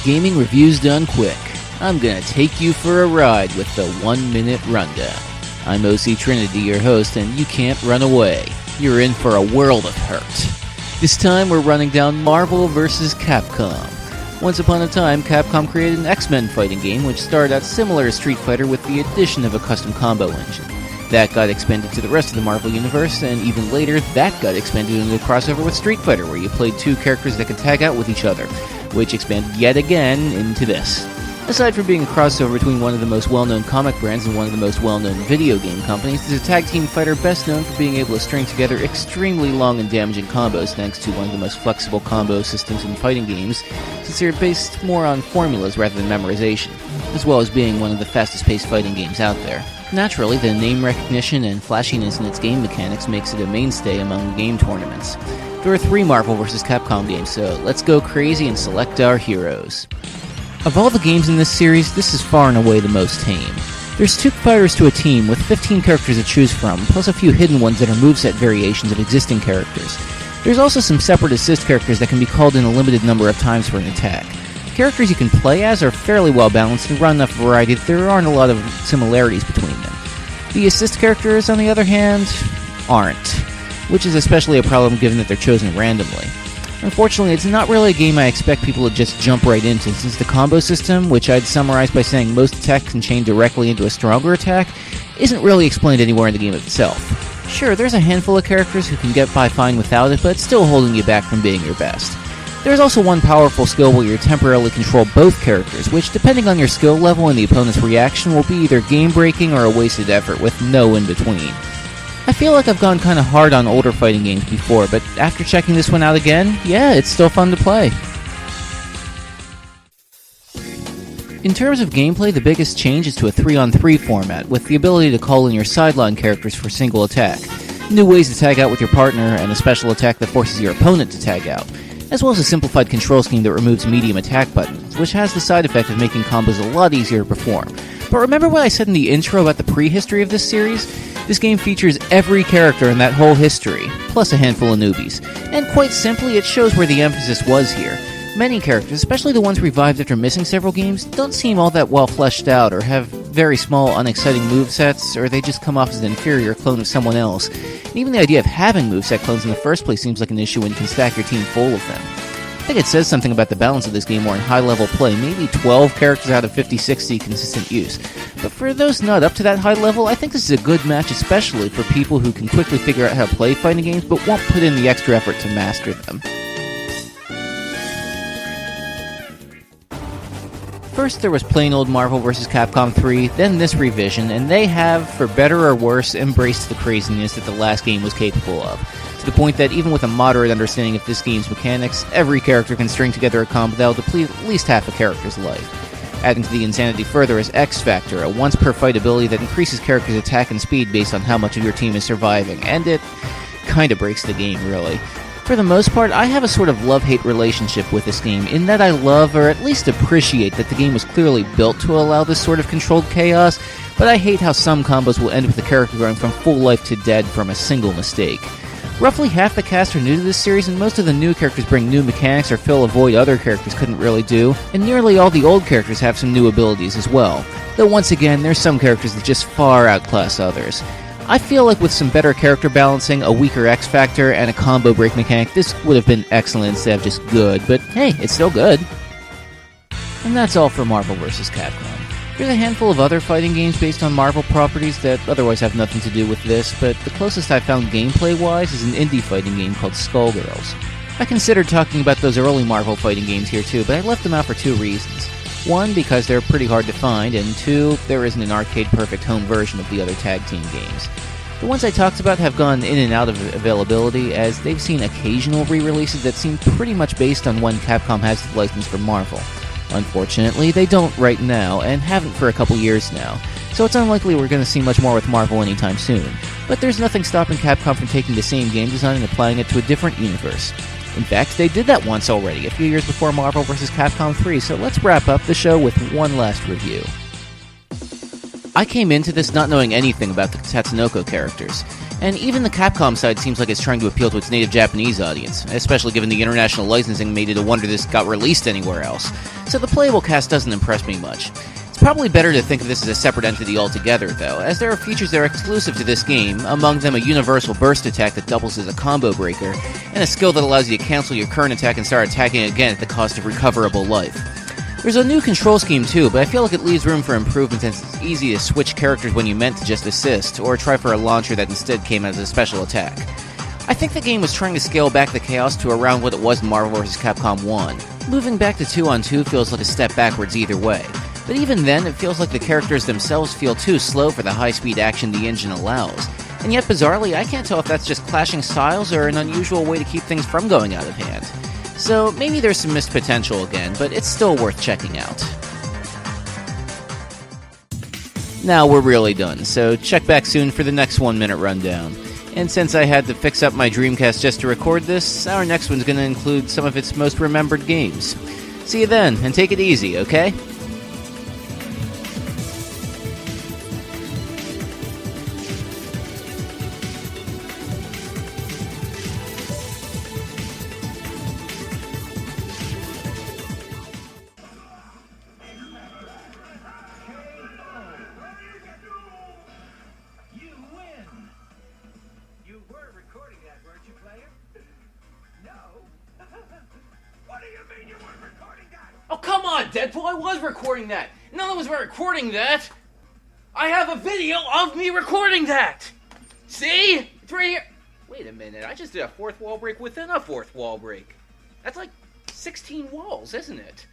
Gaming reviews done quick. I'm gonna take you for a ride with the 1 Minute Rundown. I'm Octrinity, your host, and you can't run away. You're in for a world of hurt. This time we're running down Marvel vs. Capcom. Once upon a time, Capcom created an X-Men fighting game which started out similar to Street Fighter with the addition of a custom combo engine. That got expanded to the rest of the Marvel Universe, and even later, that got expanded into a crossover with Street Fighter, where you played two characters that could tag out with each other, which expanded yet again into this. Aside from being a crossover between one of the most well-known comic brands and one of the most well-known video game companies, it's a tag team fighter best known for being able to string together extremely long and damaging combos thanks to one of the most flexible combo systems in fighting games, since they're based more on formulas rather than memorization, as well as being one of the fastest-paced fighting games out there. Naturally, the name recognition and flashiness in its game mechanics makes it a mainstay among game tournaments. There are 3 Marvel vs. Capcom games, so let's go crazy and select our heroes. Of all the games in this series, this is far and away the most tame. There's 2 fighters to a team with 15 characters to choose from, plus a few hidden ones that are moveset variations of existing characters. There's also some separate assist characters that can be called in a limited number of times for an attack. The characters you can play as are fairly well balanced and run enough variety that there aren't a lot of similarities between them. The assist characters, on the other hand, aren't, which is especially a problem given that they're chosen randomly. Unfortunately, it's not really a game I expect people to just jump right into, since the combo system, which I'd summarize by saying most attacks can chain directly into a stronger attack, isn't really explained anywhere in the game itself. Sure, there's a handful of characters who can get by fine without it, but it's still holding you back from being your best. There's also one powerful skill where you temporarily control both characters, which, depending on your skill level and the opponent's reaction, will be either game-breaking or a wasted effort with no in-between. I feel like I've gone kinda hard on older fighting games before, but after checking this one out again, yeah, it's still fun to play. In terms of gameplay, the biggest change is to a 3-on-3 format, with the ability to call in your sideline characters for single attack, new ways to tag out with your partner, and a special attack that forces your opponent to tag out, as well as a simplified control scheme that removes medium attack buttons, which has the side effect of making combos a lot easier to perform. But remember what I said in the intro about the prehistory of this series? This game features every character in that whole history, plus a handful of newbies. And quite simply, it shows where the emphasis was here. Many characters, especially the ones revived after missing several games, don't seem all that well fleshed out, or have very small, unexciting movesets, or they just come off as an inferior clone of someone else. And even the idea of having moveset clones in the first place seems like an issue when you can stack your team full of them. I think it says something about the balance of this game where in high-level play, maybe 12 characters out of 50-60 consistent use. But for those not up to that high level, I think this is a good match, especially for people who can quickly figure out how to play fighting games but won't put in the extra effort to master them. First, there was plain old Marvel vs. Capcom 3, then this revision, and they have, for better or worse, embraced the craziness that the last game was capable of. To the point that even with a moderate understanding of this game's mechanics, every character can string together a combo that'll deplete at least half a character's life. Adding to the insanity further is X Factor, a once-per-fight ability that increases characters' attack and speed based on how much of your team is surviving, and it kinda breaks the game, really. For the most part, I have a sort of love-hate relationship with this game, in that I love, or at least appreciate, that the game was clearly built to allow this sort of controlled chaos, but I hate how some combos will end with the character going from full life to dead from a single mistake. Roughly half the cast are new to this series, and most of the new characters bring new mechanics or fill a void other characters couldn't really do, and nearly all the old characters have some new abilities as well. Though once again, there's some characters that just far outclass others. I feel like with some better character balancing, a weaker X Factor, and a combo break mechanic, this would have been excellent instead of just good, but hey, it's still good. And that's all for Marvel vs. Capcom. There's a handful of other fighting games based on Marvel properties that otherwise have nothing to do with this, but the closest I've found gameplay-wise is an indie fighting game called Skullgirls. I considered talking about those early Marvel fighting games here too, but I left them out for 2 reasons. 1, because they're pretty hard to find, and 2, there isn't an arcade-perfect home version of the other tag team games. The ones I talked about have gone in and out of availability, as they've seen occasional re-releases that seem pretty much based on when Capcom has the license for Marvel. Unfortunately, they don't right now, and haven't for a couple years now, so it's unlikely we're going to see much more with Marvel anytime soon. But there's nothing stopping Capcom from taking the same game design and applying it to a different universe. In fact, they did that once already, a few years before Marvel vs. Capcom 3, so let's wrap up the show with one last review. I came into this not knowing anything about the Tatsunoko characters, and even the Capcom side seems like it's trying to appeal to its native Japanese audience, especially given the international licensing made it a wonder this got released anywhere else, so the playable cast doesn't impress me much. It's probably better to think of this as a separate entity altogether, though, as there are features that are exclusive to this game, among them a universal burst attack that doubles as a combo breaker, and a skill that allows you to cancel your current attack and start attacking again at the cost of recoverable life. There's a new control scheme too, but I feel like it leaves room for improvement since it's easy to switch characters when you meant to just assist, or try for a launcher that instead came as a special attack. I think the game was trying to scale back the chaos to around what it was in Marvel vs. Capcom 1. Moving back to 2-on-2 feels like a step backwards either way, but even then it feels like the characters themselves feel too slow for the high-speed action the engine allows. And yet bizarrely, I can't tell if that's just clashing styles or an unusual way to keep things from going out of hand. So maybe there's some missed potential again, but it's still worth checking out. Now we're really done, so check back soon for the next 1 minute rundown. And since I had to fix up my Dreamcast just to record this, our next one's going to include some of its most remembered games. See you then, and take it easy, okay? Oh, come on, Deadpool, I was recording that. None of us were recording that. I have a video of me recording that. See? It's right here. Wait a minute, I just did a fourth wall break within a fourth wall break. That's like 16 walls, isn't it?